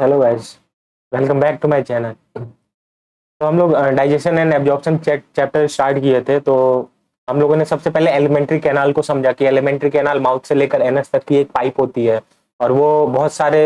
Hello guys, welcome back to my channel. तो हम लोग digestion and absorption chapter start किए थे। तो हम लोगों ने सबसे पहले एलिमेंट्री कैनाल को समझा कि एलिमेंट्री कैनाल माउथ से लेकर एनस तक की एक पाइप होती है और वो बहुत सारे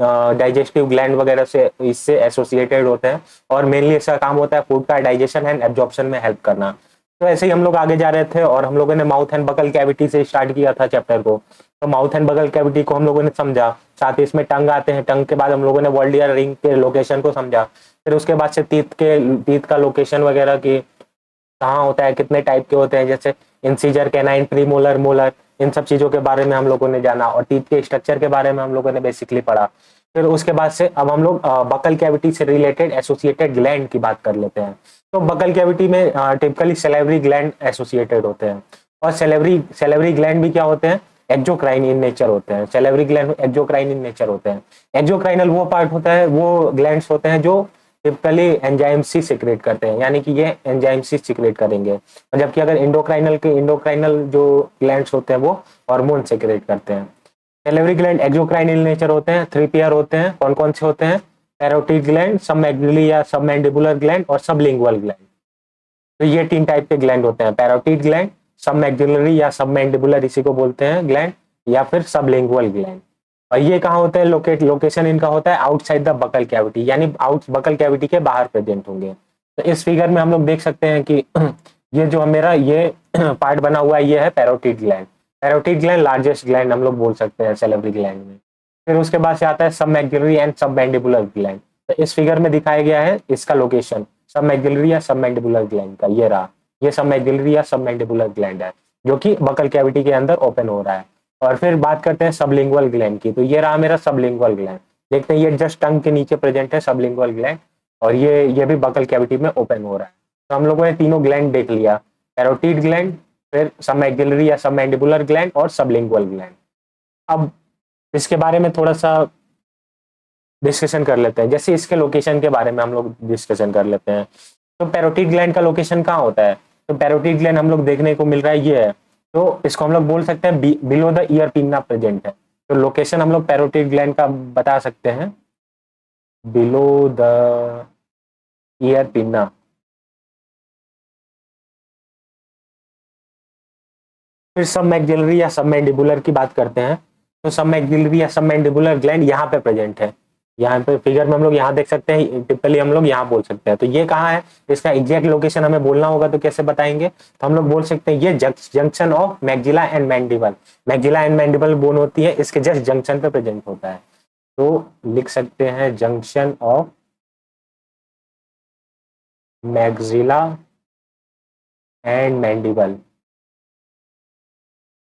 डाइजेस्टिव ग्लैंड वगैरह से इससे एसोसिएटेड होते हैं और मेनली इसका काम होता है फूड का डाइजेशन एंड एब्जॉर्प्शन में हेल्प करना। तो ऐसे ही हम लोग आगे जा रहे थे और हम लोगों ने माउथ एंड बकल कैविटी से स्टार्ट किया था चैप्टर को। तो माउथ एंड बगल कैविटी को हम लोगों ने समझा, साथ ही इसमें टंग आते हैं। टंग के बाद हम लोगों ने वॉल्डियर रिंग के लोकेशन को समझा। फिर उसके बाद से तीत का लोकेशन वगैरह की कहाँ होता है, कितने टाइप के होते हैं, जैसे इंसीजर, कैनाइन, प्रीमोलर, मोलर, इन सब चीजों के बारे में हम लोगों ने जाना और टीथ के स्ट्रक्चर के बारे में हम लोगों ने बेसिकली पढ़ा। फिर उसके बाद से अब हम लोग बकल कैविटी से रिलेटेड एसोसिएटेड ग्लैंड की बात कर लेते हैं। तो बकल कैविटी में टिपिकली सेलेवरी ग्लैंड एसोसिएटेड होते हैं और सेलेवरी ग्लैंड भी क्या होते हैं, एक्जोक्राइन इन नेचर होते हैं। Salivary gland exocrine in nature होते हैं। एक्जोक्राइनल वो पार्ट होता है, वो ग्लैंड्स होते हैं जो टिपिकली एंजाइम सी सिक्रेट करते हैं, यानी कि ये एंजाइम सी सिक्रेट करेंगे। और जबकि अगर इंडोक्राइनल जो ग्लैंड्स होते हैं वो हार्मोन सिक्रेट करते हैं। सैलिवरी ग्लैंड एक्सोक्राइनल नेचर होते हैं, थ्री पेयर होते हैं। कौन कौन से होते हैं? पैरोटिड ग्लैंड, सबमैग्जिलरी या सबमैंडिबुलर ग्लैंड और सबलिंगुअल ग्लैंड। तो ये तीन टाइप के ग्लैंड होते हैं, पैरोटिड ग्लैंड, सबमैग्जिलरी या सबमैंडिबुलर इसी को बोलते हैं ग्लैंड, या फिर सबलिंगुअल ग्लैंड। और ये कहाँ होते हैं? लोकेशन इनका होता है आउटसाइड द बकल कैविटी, यानी आउट बकल कैविटी के बाहर प्रेजेंट होंगे। तो इस फिगर में हम लोग देख सकते हैं कि ये जो मेरा ये पार्ट बना हुआ है ये है parotid gland. Parotid gland largest gland हम लोग बोल सकते हैं सैलिवरी ग्लैंड में। फिर उसके बाद से आता है सबमैग्जिलरी एंड सबमैंडिबुलर ग्लैंड। तो इस फिगर में दिखाया गया है इसका लोकेशन, सबमैग्जिलरी या सबमैंडिबुलर ग्लैंड का। ये रहा, ये सबमैग्जिलरी या सबमैंडिबुलर ग्लैंड है जो कि बकल कैविटी के अंदर ओपन हो रहा है। और फिर बात करते हैं सबलिंगुअल ग्लैंड की। तो ये रहा मेरा सबलिंगुअल ग्लैंड। देखते हैं ये जस्ट टंग के नीचे प्रेजेंट है सबलिंगुअल ग्लैंड, और ये भी बकल कैविटी में ओपन हो रहा है। तो हम लोगों ने तीनों ग्लैंड देख लिया, पैरोटिड ग्लैंड, फिर सबमैग्जिलरी या सबमैंडिबुलर ग्लैंड और सबलिंगुअल ग्लैंड। अब इसके बारे में थोड़ा सा डिस्कशन कर लेते हैं, जैसे इसके लोकेशन के बारे में हम लोग डिस्कशन कर लेते हैं। तो पैरोटिड ग्लैंड का लोकेशन कहाँ होता है? तो पैरोटिड ग्लैंड हम लोग देखने को मिल रहा है ये है। तो इसको हम लोग बोल सकते हैं below the ear pinna present है। तो लोकेशन हम लोग पैरोटिड ग्लैंड का बता सकते हैं बिलो द ईयर पिन्ना। फिर सब मैग्जिलरी या सब मैंडिबुलर की बात करते हैं। तो सब मैग्जिलरी या सब मैंडिबुलर ग्लैंड यहाँ पे प्रेजेंट है। यहाँ पे फिगर में हम लोग यहाँ देख सकते हैं, टिपिकली हम लोग यहाँ बोल सकते हैं। तो ये कहाँ है, इसका एग्जैक्ट लोकेशन हमें बोलना होगा तो कैसे बताएंगे? तो हम लोग बोल सकते हैं ये junction of maxilla and mandible. Maxilla and mandible bone होती है, इसके जस्ट जंक्शन पे प्रेजेंट होता है। तो लिख सकते हैं junction of maxilla and mandible.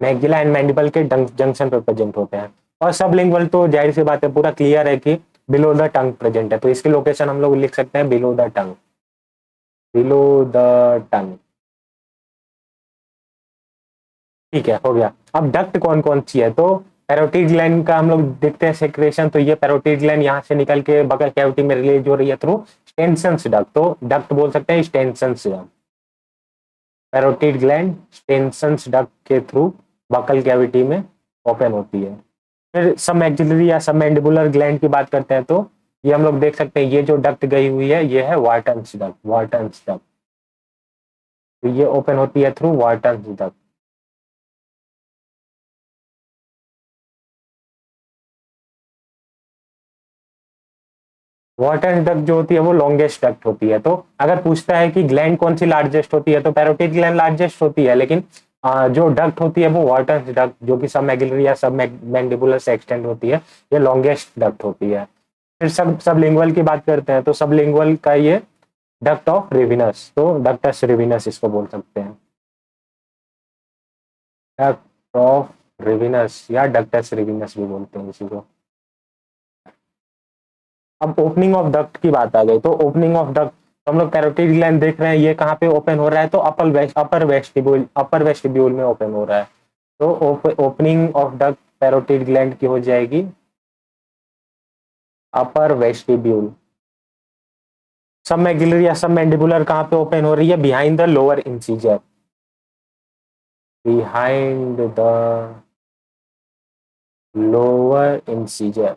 Maxilla and mandible के जंक्शन पर प्रेजेंट होते हैं। और सबलिंगुअल तो जाहिर सी बात है, पूरा क्लियर है कि बिलो द टंग प्रेजेंट है। तो इसकी लोकेशन हम लोग लिख सकते हैं below the tongue, below the tongue. ठीक है, हो गया। अब डक्ट कौन कौन सी है? तो पैरोटिड ग्लैंड का हम लोग देखते हैं सेक्रेशन। तो ये पैरोटिड ग्लैंड यहाँ से निकल के बकल कैविटी में रिलीज हो रही है थ्रू स्टेनसन्स डक्ट। तो डक्ट बोल सकते हैं स्टेनसन्स डक्ट। पैरोटिड ग्लैंड स्टेनसन्स डक्ट के थ्रू बकल कैविटी में ओपन होती है। फिर सब मैग्जिलरी या सब मैंडिबुलर ग्लैंड की बात करते हैं। तो ये हम लोग देख सकते हैं, ये जो डक्ट गई हुई है ये है वार्टन्स डक्ट, वार्टन्स डक्ट। तो ये ओपन होती है through Wharton's duct. Wharton's duct जो होती है वो लॉन्गेस्ट डक्ट होती है। तो अगर पूछता है कि ग्लैंड कौन सी लार्जेस्ट होती है, तो पैरोटिड ग्लैंड लार्जेस्ट होती है, लेकिन जो डक्ट होती है वो वार्टन्स डक्ट जो कि सब मैग्जिलरी या सब मैंडिबुलर से एक्सटेंड होती है, ये लॉन्गेस्ट डक्ट होती है। फिर सब लिंगुअल की बात करते हैं। तो सब लिंगुअल का ये डक्ट ऑफ रिविनस, तो डक्टस रिविनस इसको बोल सकते हैं, डक्ट ऑफ रिविनस या डक्टस रिविनस भी बोलते हैं इसी को। अब ओपनिंग ऑफ डक्ट की बात आ गई। तो ओपनिंग ऑफ डक्ट, तो हम लोग कैरोटिड ग्लैंड देख रहे हैं, ये कहाँ पे ओपन हो रहा है? तो अपर वेस्टिब्यूल में ओपन हो रहा है। तो opening of duct parotid gland की हो जाएगी अपर वेस्टिब्यूल। सब मैग्जिलरी या सब मैंडिबुलर कहाँ पे ओपन हो रही है? Behind the lower incisor, behind the lower incisor.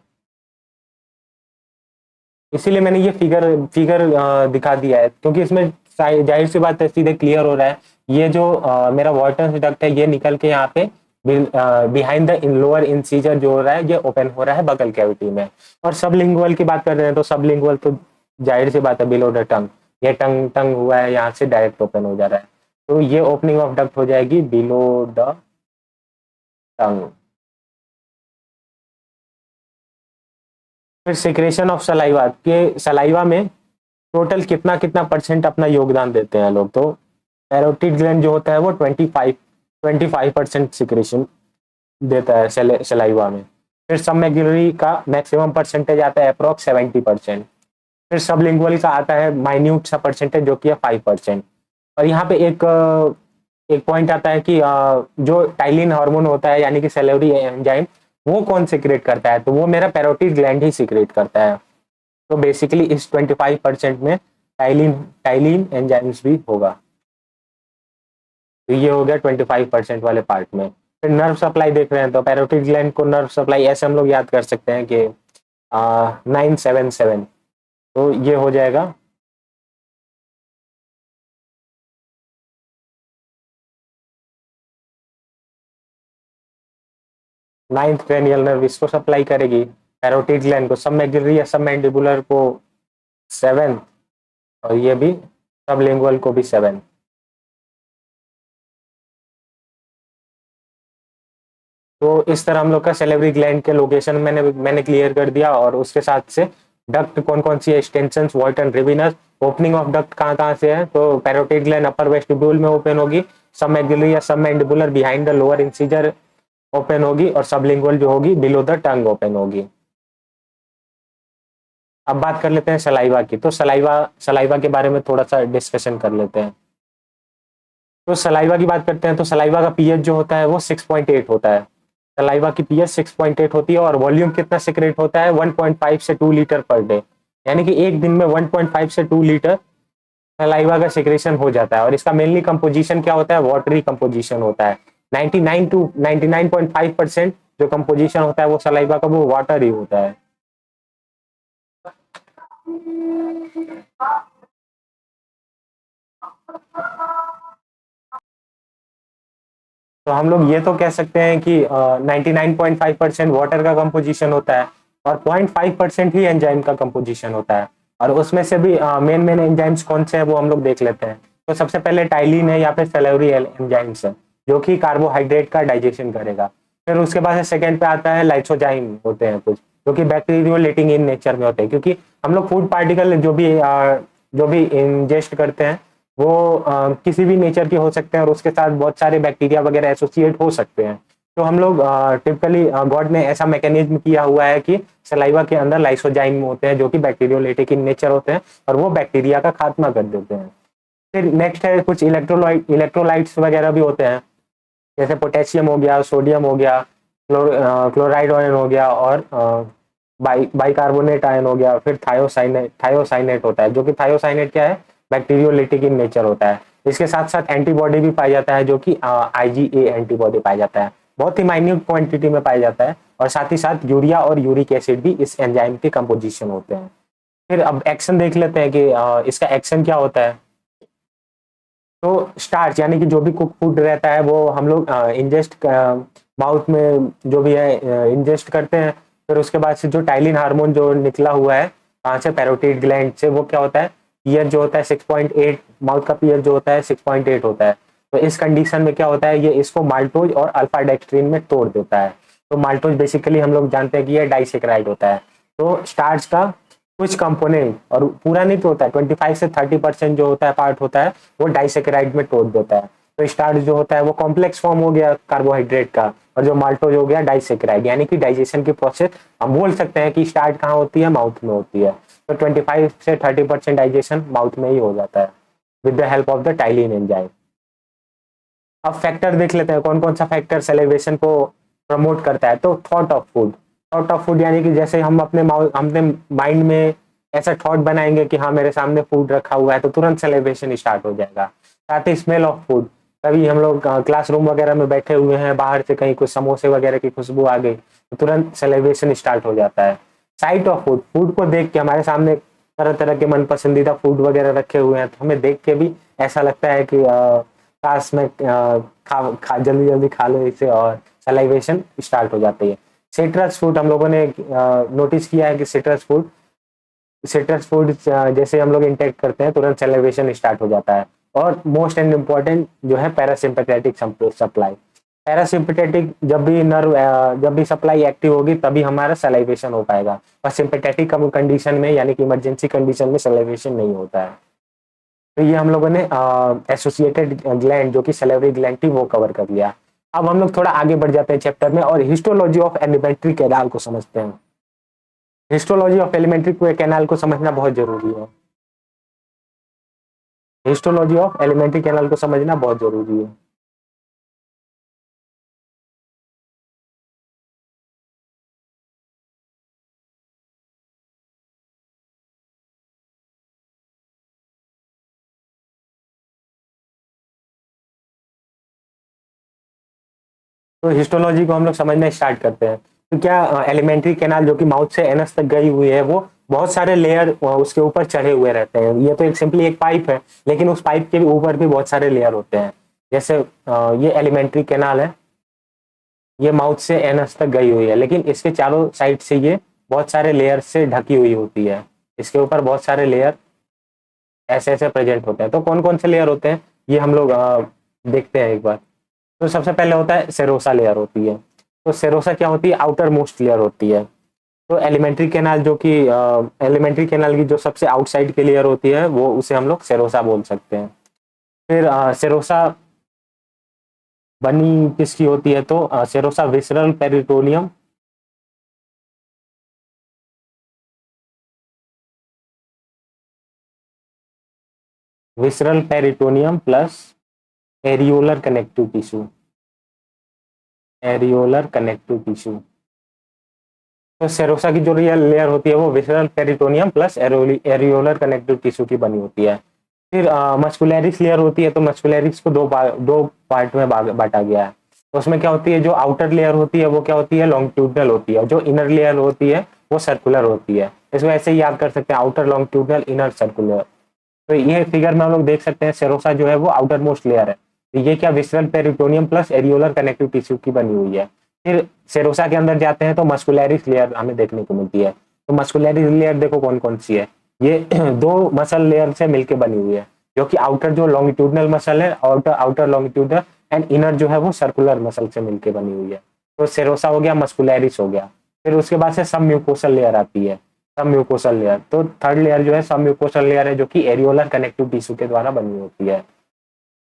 इसीलिए मैंने ये फिगर फिगर दिखा दिया है, क्योंकि इसमें जाहिर सी बात है, सीधे क्लियर हो रहा है ये जो मेरा वाटर डक्ट है ये निकल के यहाँ पे बिहाइंड द लोअर इंसीजर जो हो रहा है ये ओपन हो रहा है बगल कैविटी में। और सबलिंगुअल की बात कर रहे हैं तो सबलिंगुअल तो जाहिर सी बात है बिलो द टंग, ये टंग टंग हुआ है यहाँ से डायरेक्ट ओपन हो जा रहा है, तो ये ओपनिंग ऑफ डक्ट हो जाएगी बिलो द टंग। फिर सिक्रेशन ऑफ सलाइवा, के सलाइवा में टोटल कितना कितना परसेंट अपना योगदान देते हैं लोग, तो पैरोटिड ग्लैंड जो होता है वो 25% सिक्रेशन देता है सलाइवा में। फिर सबमैक्सिलरी का मैक्सिमम परसेंटेज आता है अप्रोक्स 70%। फिर सबलिंगुअल का आता है माइन्यूट सा परसेंटेज जो कि है 5%। और यहाँ पे एक पॉइंट आता है कि जो टाइलिन हार्मोन होता है यानी कि सैलिवरी एंजाइम, वो कौन सिक्रेट करता है, तो वो मेरा पैरोटिड ग्लैंड ही सिक्रेट करता है। तो बेसिकली इस 25% में टाइलिन टाइलिन एंजाइम्स भी होगा। तो ये हो गया 25% वाले पार्ट में। फिर नर्व सप्लाई देख रहे हैं तो पैरोटिड ग्लैंड को नर्व सप्लाई ऐसे हम लोग याद कर सकते हैं कि 977, तो ये हो जाएगा नाइन्थ क्रेनियल नर्व इसको सप्लाई करेगी पैरोटिड ग्लैंड को, सब मैक्सिलरी या सब मैंडिबुलर को 7, और ये भी सबलिंगुअल को भी 7। तो इस तरह हम लोग का सैलिवरी ग्लैंड के लोकेशन मैंने क्लियर कर दिया, और उसके साथ से डक्ट कौन कौन सी है, extensions vault and Rivinus, opening of duct कहाँ कहाँ से है, तो पैरोटिड ग्लैंड अपर वेस्टिब्यूल में ओपन होगी, सब मैक्सिलरी या submandibular behind the lower incisor open होगी, और सबलिंगुअल जो होगी बिलो द टंग ओपन होगी। अब बात कर लेते हैं सलाइवा की, तो सलाइवा सलाइवा के बारे में थोड़ा सा डिस्कशन कर लेते हैं। तो सलाइवा की बात करते हैं तो सलाइवा का पीएच जो होता है वो 6.8 होता है। सलाइवा की पीएच 6.8 होती है, और वॉल्यूम कितना सिक्रेट होता है 1.5 से 2 लीटर पर डे, यानी कि एक दिन में 1.5 से 2 लीटर सलाइवा का सिक्रेशन हो जाता है। और इसका मेनली कंपोजिशन क्या होता है, वाटरी कंपोजिशन होता है। 99 टू 99.5% जो कंपोजिशन होता है वो सलाइवा का वो वाटर ही होता है। तो हम लोग ये तो कह सकते हैं कि 99.5% वाटर का कंपोजिशन होता है, और 0.5% ही एंजाइम का कंपोजिशन होता है। और उसमें से भी मेन मेन एंजाइम्स कौन से हैं वो हम लोग देख लेते हैं। तो सबसे पहले टाइलिन है या फिर सैलिवरी एंजाइम्स है, जो कि कार्बोहाइड्रेट का डाइजेशन करेगा। फिर उसके बाद सेकंड पे आता है लाइसोजाइम होते हैं कुछ, जो कि बैक्टीरियोलेटिंग इन नेचर में होते हैं, क्योंकि हम लोग फूड पार्टिकल जो भी इंजेस्ट करते हैं वो किसी भी नेचर के हो सकते हैं, और उसके साथ बहुत सारे बैक्टीरिया वगैरह एसोसिएट हो सकते हैं। तो हम लोग टिपिकली गॉड ने ऐसा मैकेनिज्म किया हुआ है कि सलाइवा के अंदर लाइसोजाइम होते हैं, जो कि बैक्टीरियोलाइटिक इन नेचर होते हैं, और वो बैक्टीरिया का खात्मा कर देते हैं। फिर नेक्स्ट है कुछ इलेक्ट्रोलाइट्स वगैरह भी होते हैं, जैसे पोटेशियम हो गया, सोडियम हो गया, क्लोराइड आयन हो गया, और बाइकार्बोनेट आयन हो गया। फिर थायोसाइनेट होता है, जो कि थायोसाइनेट क्या है, बैक्टीरियोलिटिक इन नेचर होता है। इसके साथ साथ एंटीबॉडी भी पाया जाता है, जो कि IgA एंटीबॉडी पाया जाता है, बहुत ही माइन्यूट क्वांटिटी में पाया जाता है। और साथ ही साथ यूरिया और यूरिक एसिड भी इस एंजाइम के कंपोजिशन होते हैं। फिर अब एक्शन देख लेते हैं कि इसका एक्शन क्या होता है। तो स्टार्च यानी कि जो भी कुक फूड रहता है वो हम लोग इंजेस्ट माउथ में जो भी है इंजेस्ट करते हैं। फिर उसके बाद से जो टाइलिन हार्मोन जो निकला हुआ है कहाँ से, पैरोटिड ग्लैंड से, वो क्या होता है, पीएच जो होता है 6.8, माउथ का पीएच जो होता है 6.8 होता है। तो इस कंडीशन में क्या होता है, ये इसको माल्टोज और अल्फा डेक्सट्रीन में तोड़ देता है। तो माल्टोज बेसिकली हम लोग जानते हैं कि ये डाइसेक्राइड होता है। तो स्टार्च का कुछ कंपोनेंट, और पूरा नहीं तो होता है, 25 से 30% जो होता है पार्ट होता है वो डाइसेकेराइड में तोड़ देता है। तो स्टार्च जो होता है वो कॉम्प्लेक्स फॉर्म हो गया कार्बोहाइड्रेट का, और जो माल्टोज हो गया डाइसेकेराइड, यानी कि डाइजेशन की प्रोसेस हम बोल सकते हैं कि स्टार्ट कहाँ होती है, माउथ में होती है। तो 25 से 30% डाइजेशन माउथ में ही हो जाता है with the help of the ptyalin enzyme. अब फैक्टर देख लेते हैं कौन कौन सा फैक्टर सेलिब्रेशन को प्रमोट करता है। तो थॉट ऑफ फूड यानी कि जैसे हम अपने माइंड में ऐसा थॉट बनाएंगे कि हाँ मेरे सामने फूड रखा हुआ है, तो तुरंत सेलिब्रेशन स्टार्ट हो जाएगा। साथ ही स्मेल ऑफ फूड, कभी हम लोग क्लासरूम वगैरह में बैठे हुए हैं, बाहर से कहीं कुछ समोसे वगैरह की खुशबू आ गई तो तुरंत सेलिब्रेशन स्टार्ट हो जाता है। साइट ऑफ फूड, फूड को देख के हमारे सामने तरह तरह के मन पसंदीदा फूड वगैरह रखे हुए हैं, तो हमें देख के भी ऐसा लगता है कि काश मैं खा जल्दी जल्दी खा लो इसे, और सलाइवेशन स्टार्ट हो जाती है। सिट्रस फूड हम लोगों ने नोटिस किया है कि सिट्रस फूड जैसे हम लोग इंटेक करते हैं तुरंत सलाइवेशन स्टार्ट हो जाता है। और मोस्ट एंड इम्पॉर्टेंट जो है पैरासिम्पैथेटिक सप्लाई, पैरासिम्पैथेटिक जब भी सप्लाई एक्टिव होगी तभी हमारा सलाइवेशन हो पाएगा, और सिंपैथेटिक कंडीशन में यानी कि इमरजेंसी कंडीशन में सलाइवेशन नहीं होता है। तो ये हम लोगों ने एसोसिएटेड ग्लैंड जो कि सैलिवरी ग्लैंड थी वो कवर कर लिया। अब हम लोग थोड़ा आगे बढ़ जाते हैं चैप्टर में और हिस्टोलॉजी ऑफ एलिमेंट्री कैनाल को समझते हैं। हिस्टोलॉजी ऑफ एलिमेंट्री कैनाल को समझना बहुत जरूरी है। हिस्टोलॉजी ऑफ एलिमेंट्री कैनाल को समझना बहुत जरूरी है। तो हिस्टोलॉजी को हम लोग समझना स्टार्ट करते हैं। तो क्या एलिमेंट्री कैनाल जो कि माउथ से एनस तक गई हुई है वो बहुत सारे लेयर उसके ऊपर चढ़े हुए रहते हैं। ये तो एक सिंपली एक पाइप है, लेकिन उस पाइप के ऊपर भी बहुत सारे लेयर होते हैं। जैसे ये एलिमेंट्री कैनाल है, ये माउथ से एनस तक गई हुई है, लेकिन इसके चारों साइड से ये बहुत सारे लेयर से ढकी हुई होती है। इसके ऊपर बहुत सारे लेयर ऐसे ऐसे प्रेजेंट होते हैं। तो कौन कौन से लेयर होते हैं ये हम लोग देखते हैं एक बार। तो सबसे पहले होता है सेरोसा लेयर होती है। तो सेरोसा क्या होती है? आउटर मोस्ट लेयर होती है। तो एलिमेंट्री कैनाल जो कि एलिमेंट्री कैनाल की जो सबसे आउटसाइड की लेयर होती है वो उसे हम लोग सेरोसा बोल सकते हैं। फिर सेरोसा बनी किसकी होती है? तो serosa visceral peritoneum, visceral peritoneum plus areolar connective tissue, areolar connective tissue. तो सेरोसा की जो रियल लेयर होती है वो visceral peritoneum plus areolar connective tissue की बनी होती है। फिर मस्कुलरिस लेयर होती है। तो मस्कुलरिस को दो पार्ट में बांटा गया है। तो उसमें क्या होती है? जो आउटर लेयर होती है वो क्या होती है? लॉन्गिट्यूडनल होती है। जो इनर लेयर होती है वो सर्कुलर होती है। इसको ऐसे ही याद कर सकते हैं, आउटर लॉन्गिट्यूडनल, इनर सर्कुलर। तो ये फिगर में हम लोग देख सकते हैं सेरोसा जो है वो आउटर मोस्ट लेयर है। तो ये क्या? Visceral peritoneum plus areolar connective tissue की बनी हुई है। फिर सेरोसा के अंदर जाते हैं तो मस्कुलरिस लेयर हमें देखने को मिलती है। तो मस्कुलरिस लेयर देखो कौन कौन सी है। ये दो मसल लेयर से मिलकर बनी हुई है, जो कि आउटर जो लॉन्गिट्यूडनल मसल है, outer outer longitudinal, and inner जो है वो सर्कुलर मसल से मिलकर बनी हुई है। तो सेरोसा हो गया, मस्कुलरिस हो गया। फिर उसके बाद से सब म्यूकोसल लेयर आती है, सब म्यूकोसल लेयर। तो थर्ड लेयर जो है सब म्यूकोसल लेयर है, जो कि एरियोलर कनेक्टिव टिश्यू के द्वारा बनी होती है।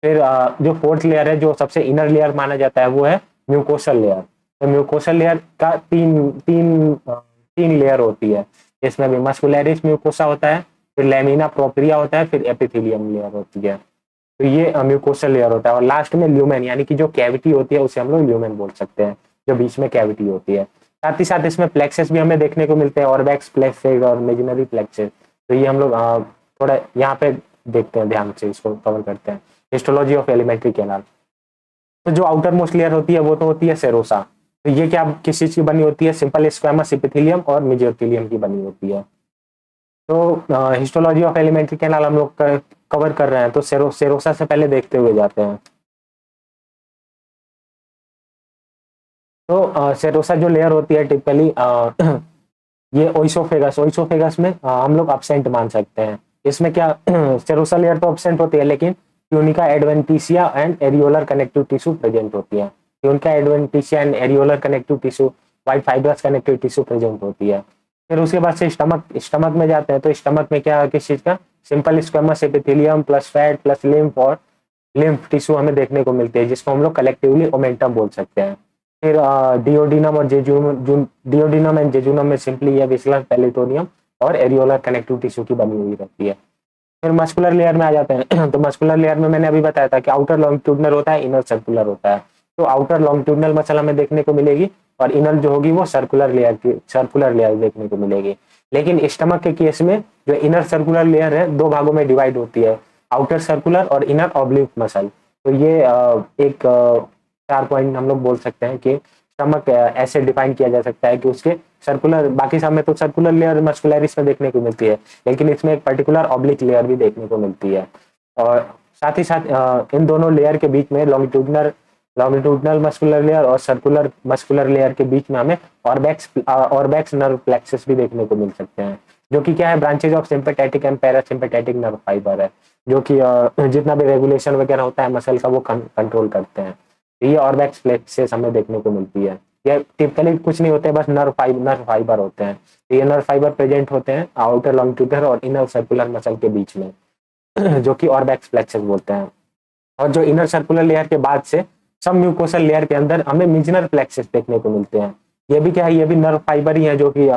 फिर जो फोर्थ लेयर है, जो सबसे इनर लेयर माना जाता है, वो है म्यूकोसल लेयर। तो म्यूकोसल लेयर का तीन लेयर होती है। इसमें भी मस्कुलरिस म्यूकोसा होता है, फिर लैमिना प्रोप्रिया होता है, फिर एपिथेलियम लेयर होती है। तो ये म्यूकोसल लेयर होता है। और लास्ट में ल्यूमेन, यानी कि जो कैविटी होती है उसे हम लोग ल्यूमेन बोल सकते हैं, जो बीच में कैविटी होती है। साथ ही साथ इसमें प्लेक्सेस भी हमें देखने को मिलते हैं, ऑर्बैक्स प्लेक्सेस और इमेजिनरी प्लेक्सेस। तो ये हम लोग थोड़ा यहाँ पे देखते हैं, ध्यान से इसको कवर करते हैं। Histology of alimentary canal. तो जो आउटर मोस्ट लेयर होती है वो तो होती है सेरोसा। तो ये क्या किस चीज की बनी होती है? सिंपल स्क्वेमस एपिथेलियम और मेसोथेलियम की बनी होती है। तो हिस्टोलॉजी ऑफ एलिमेंट्री कैनाल हम लोग कवर कर रहे हैं, तो सेरोसा से पहले देखते हुए जाते हैं। तो सेरोसा जो लेयर होती है टिपिकली ये ओइसोफेगस, ओइसोफेगस में हम लोग अब्सेंट मान सकते हैं। इसमें क्या सेरोसा लेयर तो अब्सेंट होती है, लेकिन tunica adventitia and areolar connective tissue present होती है। Tunica adventitia and areolar connective tissue, white fibrous connective tissue present होती है। फिर उसके बाद से स्टमक में जाते हैं। तो स्टमक में क्या किस चीज का? Simple squamous epithelium plus fat plus lymph और लिम्फ टिश्यू हमें देखने को मिलते हैं, जिसको हम लोग कलेक्टिवली ओमेंटम बोल सकते हैं। फिर डिओडिनम और डिओडिनम एंड जेजुनम में सिंपली ये विसरल पेरिटोनियम और एरियोलर कनेक्टिव टिश्यू की बनी हुई रहती है। फिर मस्कुलर लेयर में आ जाते हैं। तो मस्कुलर लेयर में मैंने अभी बताया था कि आउटर लॉन्गिट्यूडनल होता है, इनर सर्कुलर होता है। तो आउटर लॉन्गिट्यूडनल मसल हमें देखने को मिलेगी, और इनर जो होगी वो सर्कुलर लेयर देखने को मिलेगी। लेकिन स्टमक के केस में जो इनर सर्कुलर लेयर है दो भागों में डिवाइड होती है, आउटर सर्कुलर और इनर ऑब्लिक मसल। तो ये एक 4 पॉइंट हम लोग बोल सकते हैं कि स्टमक ऐसे डिफाइन किया जा सकता है कि उसके सर्कुलर, बाकी सब में तो सर्कुलर लेयर मस्कुलरिस में देखने को मिलती है, लेकिन इसमें एक पर्टिकुलर ऑब्लिक लेयर भी देखने को मिलती है। और साथ ही साथ इन दोनों लेयर के बीच में लॉन्गिट्यूडनल मस्कुलर लेयर और सर्कुलर मस्कुलर लेयर के बीच में हमें ऑर्बैक्स नर्व प्लेक्सस भी देखने को मिल सकते हैं, जो कि क्या है, branches of sympathetic and parasympathetic nerve fibre है, जो कि जितना भी रेगुलेशन वगैरह होता है मसल का वो कंट्रोल करते हैं। ये ऑर्बैक्स प्लेक्सस हमें देखने को मिलती है। ये टिपिकली कुछ नहीं होते, बस नर्व फाइबर होते हैं। ये नर्व फाइबर प्रेजेंट होते हैं आउटर लॉन्गिट्यूडनल और इनर सर्कुलर मसल के बीच में, जो कि ऑर्बैक्स प्लेक्सस बोलते हैं। और जो इनर सर्कुलर लेयर के बाद से सब म्यूकोसल लेयर के अंदर हमें मिजनर प्लेक्सस देखने को मिलते हैं। ये भी क्या है, ये भी नर्व फाइबर ही है, जो कि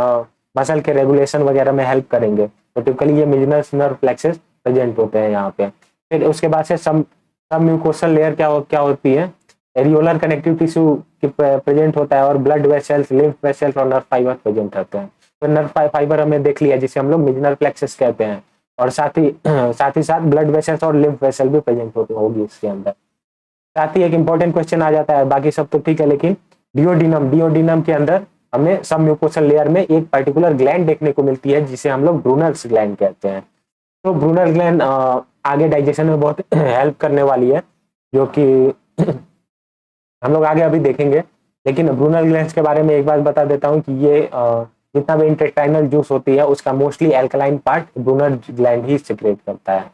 मसल के रेगुलेशन वगैरह में हेल्प करेंगे। तो टिपिकली ये मिजनर नर्व प्लेक्सस प्रेजेंट होते हैं यहाँ पे। फिर उसके बाद से सब म्यूकोसल लेयर क्या होती है, एरियोलर कनेक्टिव टिश्यू प्रेजेंट होता है, और ब्लड वेसल्स, लिम्फ वेसल्स और नर्व फाइबर प्रेजेंट रहते हैं। तो नर्व फाइबर हमने देख लिया, जिसे हम लोग मिजनर प्लेक्सस कहते हैं। और साथ ही साथ ब्लड वेसल्स और लिम्फ वेसल भी प्रेजेंट होगी इसके अंदर। साथ ही एक इंपॉर्टेंट क्वेश्चन आ जाता है, बाकी सब तो ठीक है, लेकिन डिओडिनम के अंदर हमें सब म्यूकोसल लेयर में एक पर्टिकुलर ग्लैंड देखने को मिलती है, जिसे हम लोग ब्रूनर्स ग्लैंड कहते हैं। तो ब्रूनर ग्लैंड आगे डाइजेशन में बहुत हेल्प करने वाली है, जो कि हम लोग आगे अभी देखेंगे। लेकिन ब्रूनर ग्लैंड के बारे में एक बात बता देता हूँ कि ये जितना भी इंटेस्टाइनल जूस होती है उसका mostly alkaline part Brunner gland ही सिक्रेट करता है।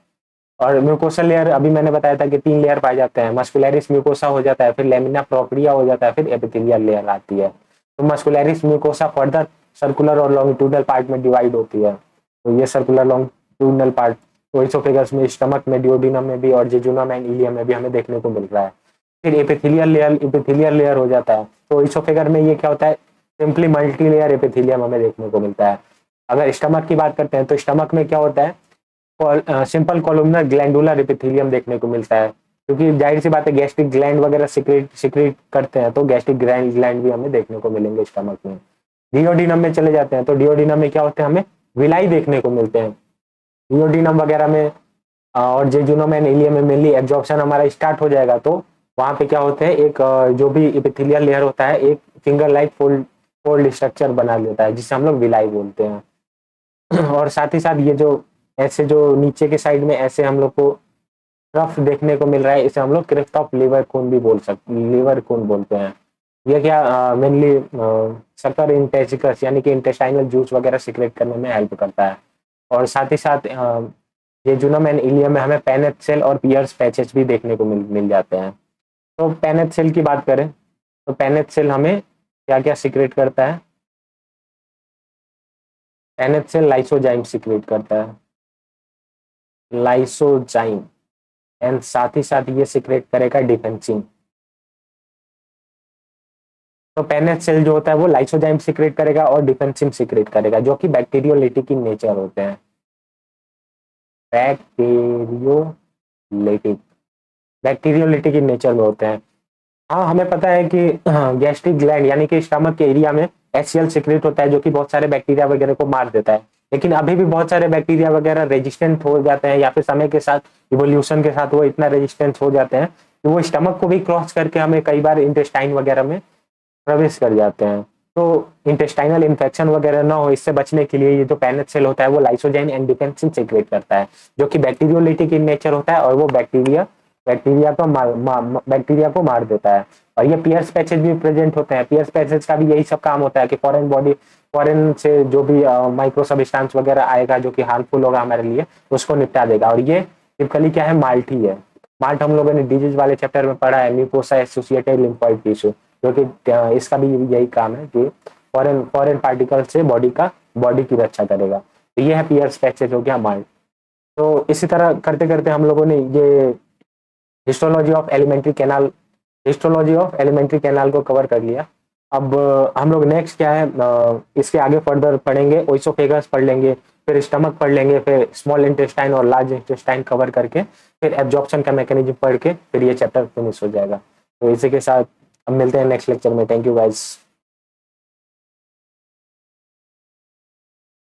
और म्यूकोसल लेयर अभी मैंने बताया था कि 3 लेयर पाए जाते हैं, मस्कुलरिस म्यूकोसा हो जाता है, फिर लेमिना प्रोप्रिया हो जाता है, फिर एपिथेलियल लेयर आती है। तो मस्कुलरिस म्यूकोसा फर्दर सर्कुलर और लॉन्गिट्यूडनल पार्ट में डिवाइड होती है। तो ये सर्कुलर लॉन्गिट्यूडनल पार्ट तो इसोफेगस में, स्टमक में, डिओडिनम में भी और जेजुनम एंड इलियम में भी हमें देखने को मिल रहा है। फिर एपिथेलियल लेयर हो जाता है। तो इसोफेगर में ये क्या होता है, सिंपली मल्टी लेयर एपिथेलियम हमें देखने को मिलता है। अगर स्टमक की बात करते हैं तो स्टमक में क्या होता है, सिंपल कॉलमनर ग्लैंडुलर एपिथेलियम देखने को मिलता है, क्योंकि जाहिर सी बात है गैस्ट्रिक ग्लैंड वगैरह सिक्रेट करते हैं, तो गैस्ट्रिक ग्लैंड भी हमें देखने को मिलेंगे स्टमक में। डिओडिनम में चले जाते हैं तो डिओडिनम में क्या होते हैं, हमें विलाई देखने को मिलते हैं। डिओडिनम वगैरह में और जेजुनम एंड इलियम में मेनली एब्जॉर्प्शन हमारा स्टार्ट हो जाएगा। तो वहां पे क्या होते हैं, एक जो भी एपिथेलियल लेयर होता है एक फिंगर लाइक फोल्ड स्ट्रक्चर बना लेता है, जिसे हम लोग विलाई बोलते हैं। और साथ ही साथ ये जो ऐसे जो नीचे के साइड में ऐसे हम लोग को रफ देखने को मिल रहा है, इसे हम लोग क्रिफ्ट ऑफ लिवर कोन भी लिवर कोन बोलते हैं। ये क्या मेनली शक्कर इंटेजिकस यानी कि इंटेस्टाइनल जूस वगैरह सिक्रेट करने में हेल्प करता है। और साथ ही साथ जेजुनम एंड इलियम में हमें पेनेट सेल और पियर्स पैचेस भी देखने को मिल जाते हैं। तो पेनेट सेल की बात करें तो पेनेट सेल हमें क्या क्या सिक्रेट करता है, पेनेट सेल लाइसोजाइम सिक्रेट करता है, लाइसोजाइम, एंड साथ ही साथ ये सिक्रेट करेगा डिफेंसिन। तो पेनेट सेल जो होता है वो लाइसोजाइम सिक्रेट करेगा और डिफेंसिन सिक्रेट करेगा, जो कि बैक्टीरियोलिटिक इन नेचर होते हैं। बैक्टीरियोलिटिक बैक्टीरियोलिटिक इन नेचर में होते हैं। हाँ, हमें पता है कि गैस्ट्रिक ग्लैंड यानी कि स्टमक के एरिया में HCl सिक्रेट होता है, जो कि बहुत सारे बैक्टीरिया वगैरह को मार देता है। लेकिन अभी भी बहुत सारे बैक्टीरिया वगैरह रेजिस्टेंट हो जाते हैं, या फिर समय के साथ इवोल्यूशन के साथ वो इतना रेजिस्टेंट हो जाते हैं कि वो स्टमक को भी क्रॉस करके हमें कई बार इंटेस्टाइन वगैरह में प्रवेश कर जाते हैं। तो इंटेस्टाइनल इन्फेक्शन वगैरह ना हो, इससे बचने के लिए ये जो पेनेट सेल होता है वो लाइसोजाइम एंड डिफेंसिन सिक्रेट करता है, जो कि बैक्टीरियोलिटिक इन नेचर होता है, और वो बैक्टीरिया को मार देता है। और ये पियर्स पैचेज भी प्रेजेंट होते हैं। पियर्स पैचेज का भी यही सब काम होता है कि फॉरेन से जो भी माइक्रो सब्सटेंस वगैरह आएगा जो कि हार्मफुल होगा हमारे लिए, उसको निपटा देगा। और ये टिपिकली क्या है, माल्ट ही है। माल्ट हम लोगों ने डिजीज वाले चैप्टर में पढ़ा है, म्यूकोसा एसोसिएटेड लिम्फोइड टिश्यू, जो कि इसका भी यही काम है कि फॉरेन पार्टिकल से बॉडी की रक्षा करेगा। तो ये है पियर्स पैचेज हो गया, माल्ट। तो इसी तरह करते करते हम लोगों ने ये हिस्टोलॉजी ऑफ एलिमेंट्री कैनाल को कवर कर लिया। अब हम लोग नेक्स्ट क्या है, इसके आगे फर्दर पढ़ेंगे, ओइसोफेगस पढ़ लेंगे, फिर स्टमक पढ़ लेंगे, फिर स्मॉल इंटेस्टाइन और लार्ज इंटेस्टाइन कवर करके फिर एब्जॉर्प्शन का मैकेनिज्म पढ़ के फिर ये चैप्टर फिनिश हो जाएगा। तो इसी के साथ अब मिलते हैं नेक्स्ट लेक्चर में। Thank you guys.